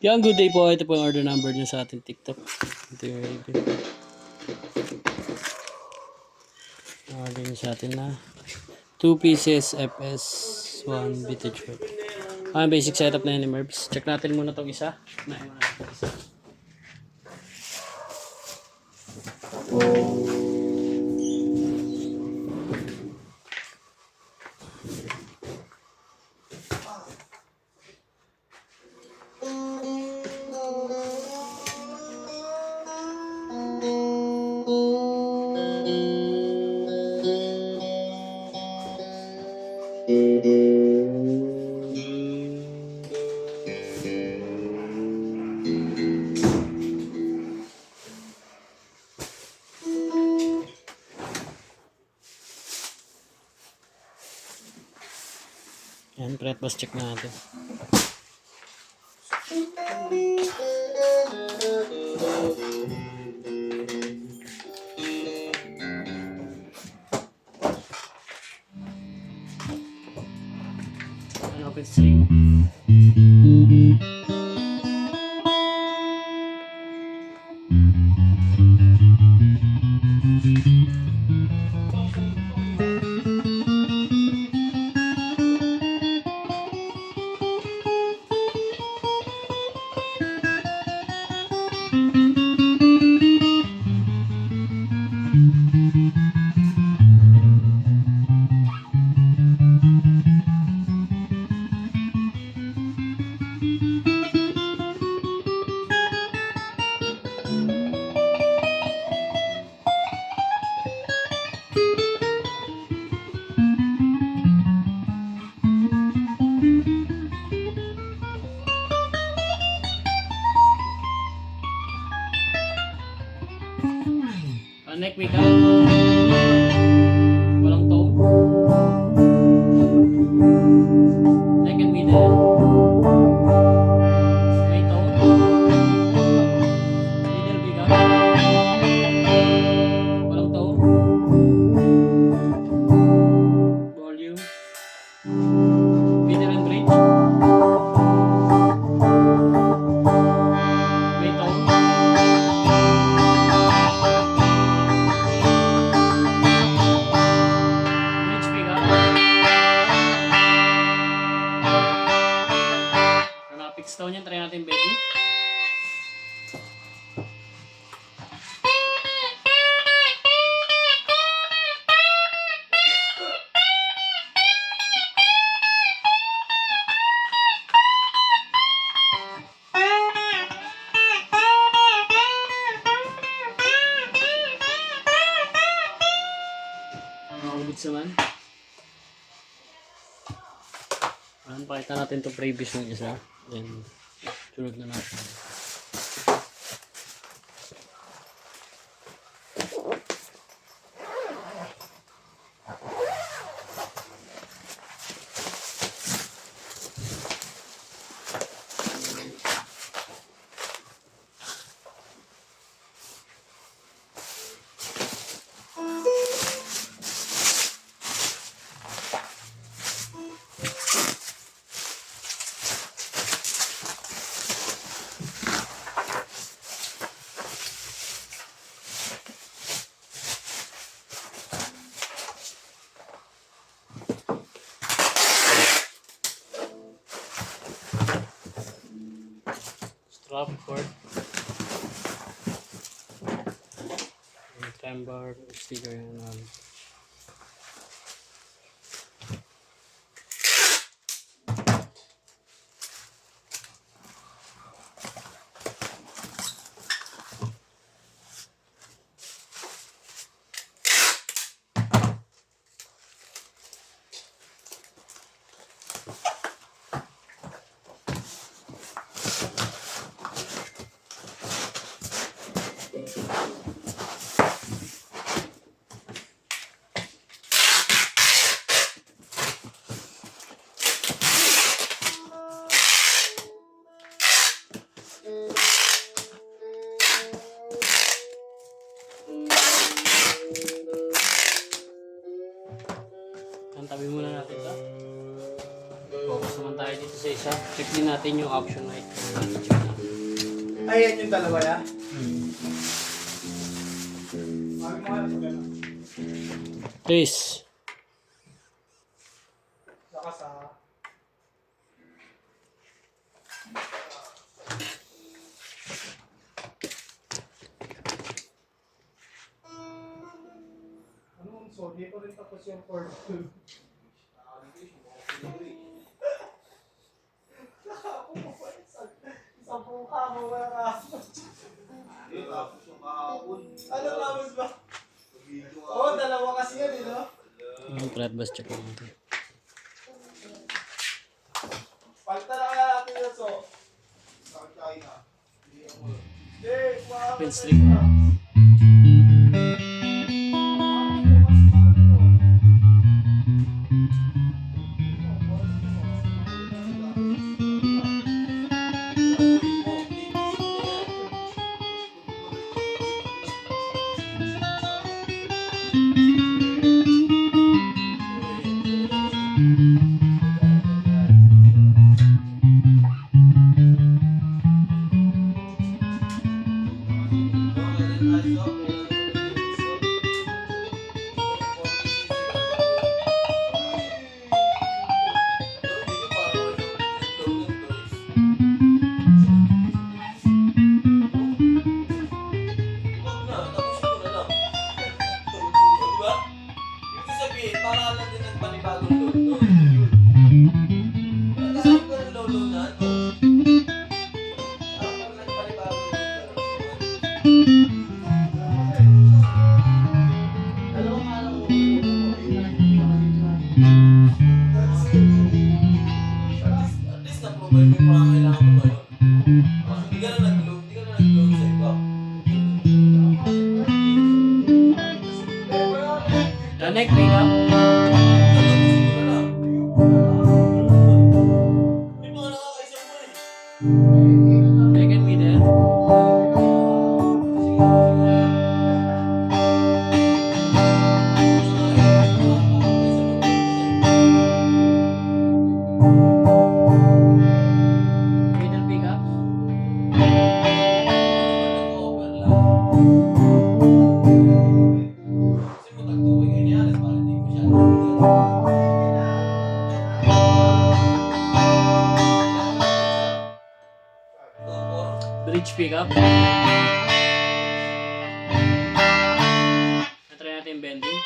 Yan, good day po. Ito po yung order number nyo sa ating TikTok. Ito yung Raven. Order nyo sa atin na 2 pieces FS1 vintage short. Basic setup na yan ni Mervs. Check natin muna itong isa. Nain muna natin isa. Yan, pre-bus check natin. Open string. Neck wake up. Walang tone. Neck and middle. May tone. Middle wake up. Walang tone. Volume. Middle and bridge. May tone. Fix tone yan, try natin baby. Ulit naman. Pakita natin itong previous ng isa. Then, sunod na natin. Strap cord, time bar, sticker yan. Tabi muna natin ito. Focus naman tayo dito sa isa. Check din natin yung option light. Ayan yung dalawa ya. Please. Saka sa... Ano, so di ko rin tapos yung chord. Isang buka mo wala ka. Ano tapos ba? Oo, dalawa kasi yan eh, no? Yung flat bus check natin. Palta na kaya natin yun, so. Hey, wow. Pin string. Danek, pick up. Second middle. Middle pick up. Bridge pick up. Natry natin yung bending.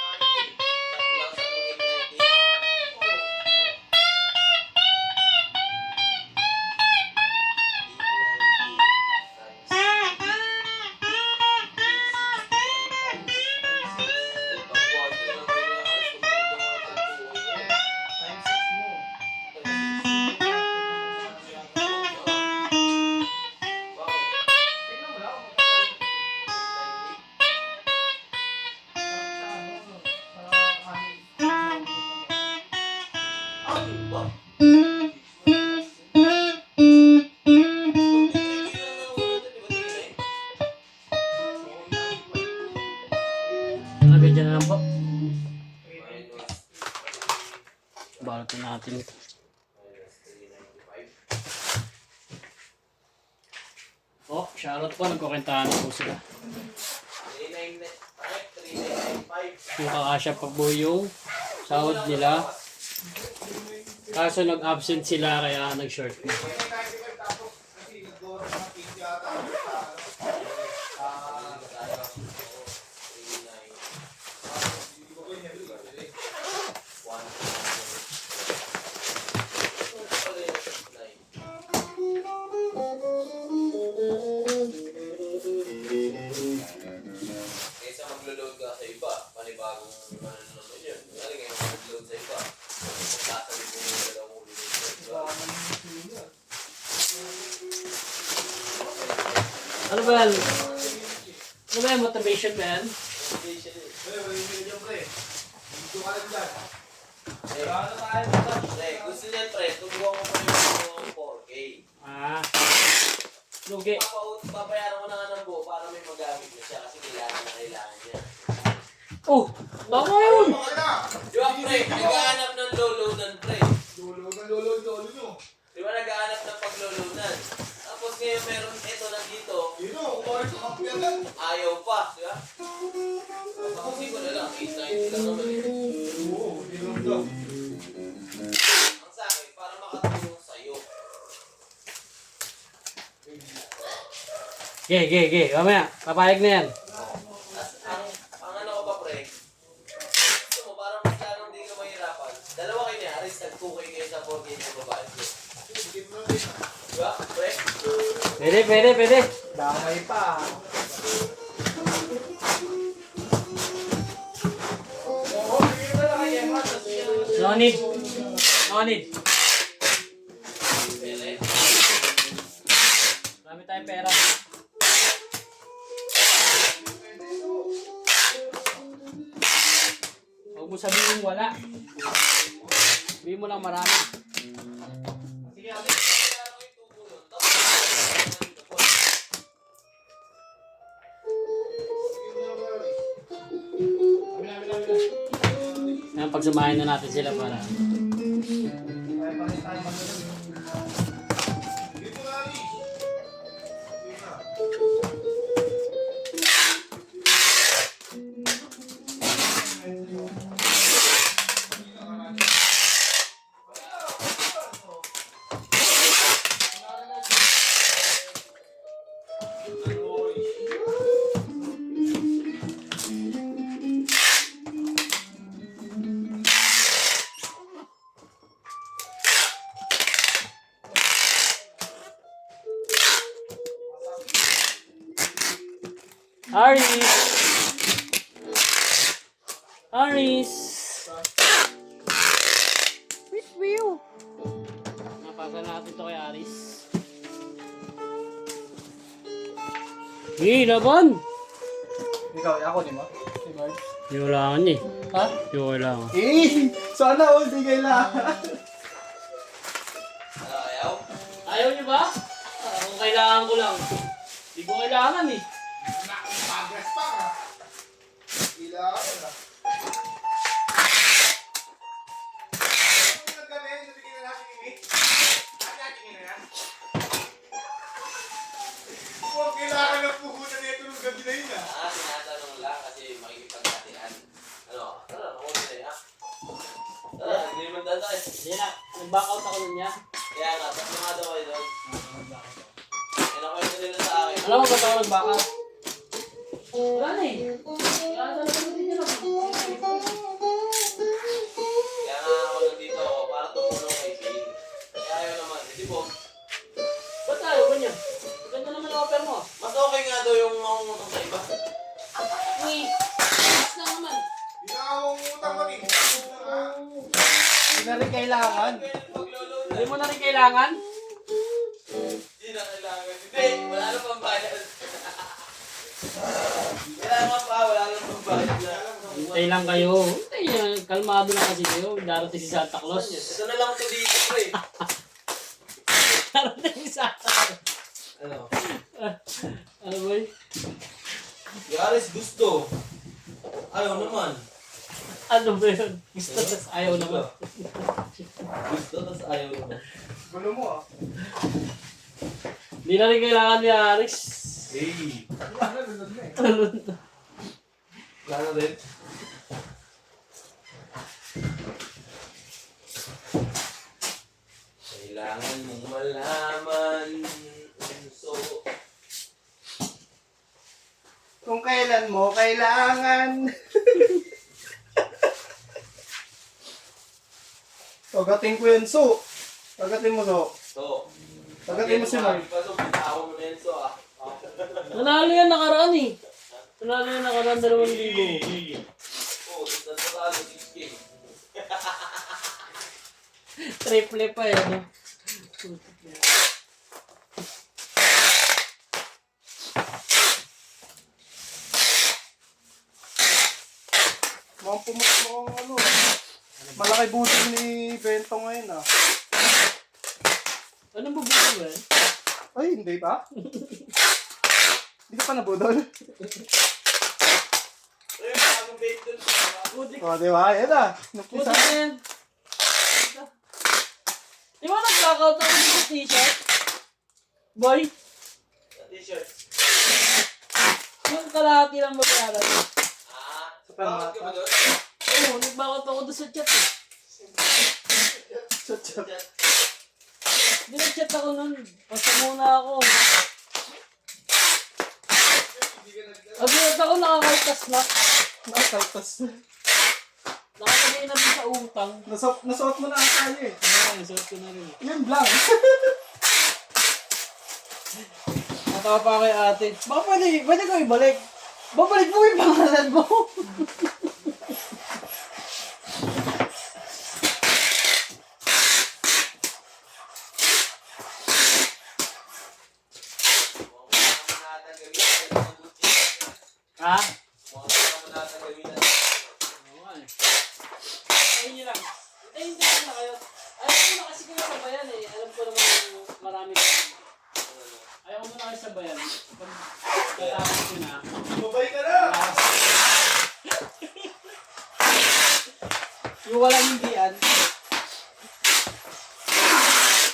Nabigyan na lang po. Balatin natin ito. Oh, shoutout po. Nagkukintahan po sila. Yung kakasya pa po yung sahod nila. Kaso nag-absent sila kaya nag-short na. Kaysa maglo-load ka sa iba, panibagong ano naman yun. Lalo ngayon mag-load sa iba. Magsasabi mo yung dalawang ulit. Ano ba yan? Ano ba yung motivation ba yan? Gusto niya, pre, tubuhan mo pa yung 4K. Ah. Lugi. Papayaran ko na nga ng buo para may magamit na siya kasi kailangan niya. Oh! Tama yun! Di ba, pre? Naghahanap ng low-loadan, pre. Lolo nyo. Di ba naghahanap ng pag-low-loadan? Tapos ngayon meron, eto, dito, Yun o, kumain sa kape agad. ayaw pa, di ba? Tapusin ko na lang, 890 lang naman eh. Oo, yun daw. Ang sa akin, para makatulong sa'yo. Ge. Mamaya, papayag na yan. Ang ano ko pa, pre, gusto mo, parang mas lalong di ka mahirapan. Dalawa kayo ni Aris, nag-2K kayo sa 4K ng babae. Diba, pre? Pwede. Damay pa. Oo, bigyan na lang kay Emma. No need. Pwede. Marami tayong pera. Huwag mo sabihin wala. Sabihin mo lang marami. Sige, Aris, kaya ako yung tubo nun. Tapos, Ayan, pagsamahin na natin sila para. Aris! Whew! Napasa natin to kay Aris. Laban! Ikaw, ako di ba? Hindi kailangan eh. Ha? Hindi ko kailangan. Sana all di kailangan. ayaw. Ayaw niyo ba? Kung kailangan ko lang. Hindi ko kailangan eh. Progress pa ka. Kailangan na. Huwag kailangan ng puhunan nito nung gabi na yun ah. Tinatanong lang kasi makikipagkatian. Ano? Tara, nakuha na yan. Tara, hindi naman tayo. Hindi na. Nag-back out ako nun niya. Kaya nga, tatlo nga daw kayo doon. Kinakwento nila sa akin. Alam mo ba ito ako nag-back out? Wala na eh. Kaya talaga hindi nyo lang. Kaya nga ako nandito ako para tumulong kay Phil. Kaya ayaw naman. Di ba? Ba't tayo ganyan? Maganda naman ang offer mo. Mas okay nga daw yung mangungutang sa iba. Uy! Mas lang naman. Hindi na ako utang mag Hindi na rin kailangan. Maglolo na. Hindi mo na rin kailangan? Hindi na kailangan. Hindi, wala na pang bayad. Kailangan pa, wala na pang bayad na. Hintay lang kayo. Hintay lang. Kalmado lang kasi kayo. Darating si Santa Claus. Ito na lang ito dito, pre. Darating si Santa Claus. Ano? Ano boy? Yaris gusto. Ayaw naman. Ano ba yun? Gusto tas ayaw naman. Gusto, tas ayaw naman. Gulo mo ah. Hindi na rin kailangan ni Aris. Hey! Ano na eh. Wala na rin. Kailangan mong malaman. So, Kung kailan mo kailangan. Pagating ko yan, So. Pagating mo, So. Pagating mo si Mark. Paso, bitaw mo na yun, so ah. Nanalo yan nakaraan eh. Nanalo yan nakaraan 2,000. Oo, tapos nagpatalo 6K. Triple pa eh. No? Mukhang pumusok ang ano. Malaki buti ni Bento ngayon ah. Anong bubuti ba yan? Ay, hindi pa? Hindi ka pa nabudol? Ayun, bagong bait dun. Buti O, di ba? Yan ah. Buti Nupisa. na yan. Di ba nag-blackout ako dito sa t-shirt? Boy? t-shirt. Yung kalahati lang magkakaroon. Ah, Sa bakit ka ba doon? Oo, nagbakot ako doon sa chat eh. Chat. Dinag-chat ako nun. Basta muna ako. Agad ako nakakaltas na. Nakakaltas. Nakatagay na din sa utang. Nasuot mo na ang kaya eh. Ay, suot ko na rin. Yun lang. Natawa pa kay ate. Baka pwede ko ibalik. Babalik mo yung pangalan mo. Ha? Oo nga eh. Ayun nyo lang. Hintayin na kayo. Ayaw ko na kasi kayo sabayan eh. Alam ko naman marami ko. Ayaw ko muna kayo sabayan. Pag tatapos ko na. Babay ka na! Yung walang hindian.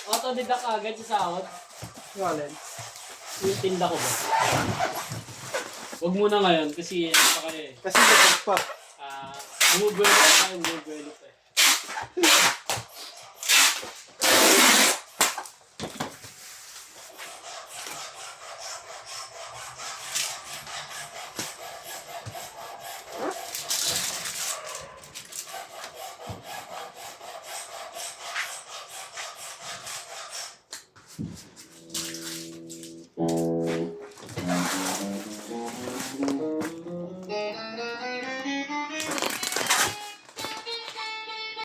Autodidact agad sa sahod. Yung alin? Yung tinda ko ba? Huwag muna ngayon kasi ano pa kayo eh. Kasi labag pa. Umubuelo pa tayo, umubuelo pa eh.